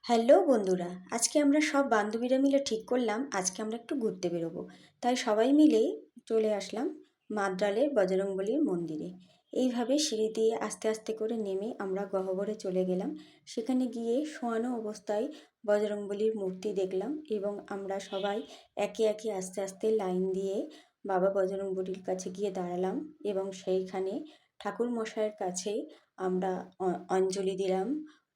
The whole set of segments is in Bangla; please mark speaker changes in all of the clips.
Speaker 1: হ্যালো বন্ধুরা, আজকে আমরা সব বান্ধবীরা মিলে ঠিক করলাম আজকে আমরা একটু ঘুরতে বেরোবো। তাই সবাই মিলে চলে আসলাম মাদ্রালের বজরংবলীর মন্দিরে। এইভাবে সিঁড়ি দিয়ে আস্তে আস্তে করে নেমে আমরা গহ্বরে চলে গেলাম। সেখানে গিয়ে শোয়ানো অবস্থায় বজরংবলীর মূর্তি দেখলাম এবং আমরা সবাই একে একে আস্তে আস্তে লাইন দিয়ে বাবা বজরংবলীর কাছে গিয়ে দাঁড়ালাম এবং সেইখানে ঠাকুর মশাইয়ের কাছে আমরা অঞ্জলি দিলাম,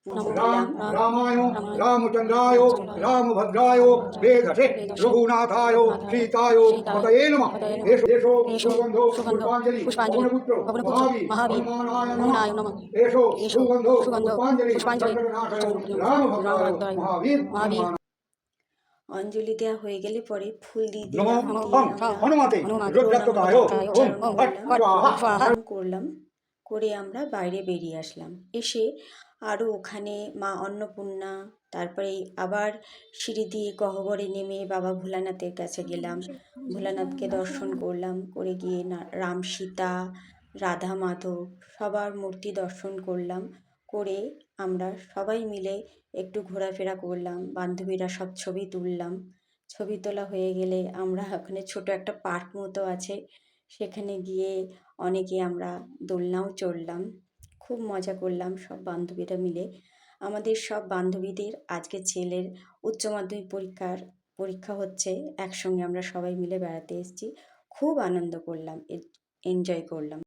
Speaker 1: পুজো
Speaker 2: राम
Speaker 1: দিলাম।
Speaker 2: रामाय रामचंद्राय रामभद्राय वेदसे रघुनाथाय सीताय पतये नमः एषो एषो सुगंधो पुष्पांजलि पवनपुत्र महावीर हनुमानाय नमः एषो सुगंधो पुष्पांजलि संकटनाशाय रामभद्राय महावीर हनुमान।
Speaker 1: অঞ্জলি দেওয়া হয়ে গেলে পরে ফুল দিয়ে
Speaker 2: नमो
Speaker 1: দিলাম, দিয়ে আমরা
Speaker 2: हनुमते
Speaker 1: প্রণাম
Speaker 2: रुद्रत्वताय
Speaker 1: উচ্চারণ
Speaker 2: ओम फट् स्वाहा।
Speaker 1: করলাম, করে আমরা বাইরে বেরিয়ে আসলাম। এসে আরও ওখানে মা অন্নপূর্ণা, তারপরে আবার সিঁড়ি দিয়ে গহ্বরে নেমে বাবা ভোলানাথের কাছে গেলাম। ভোলানাথকে দর্শন করলাম, করে গিয়ে রাম সীতা, রাধা মাধব সবার মূর্তি দর্শন করলাম। করে আমরা সবাই মিলে একটু ঘোরাফেরা করলাম, বান্ধবীরা সব ছবি তুললাম। ছবি তোলা হয়ে গেলে আমরা ওখানে ছোট একটা পার্ক মতো আছে, সেখানে গিয়ে অনেকে আমরা দোলনাও চড়লাম। খুব মজা করলাম সব বান্ধবীরা মিলে। আমাদের সব বান্ধবীদের আজকে ছেলের উচ্চ মাধ্যমিক পরীক্ষা হচ্ছে, একসঙ্গে আমরা সবাই মিলে বেড়াতে এসেছি। খুব আনন্দ করলাম, এনজয় করলাম।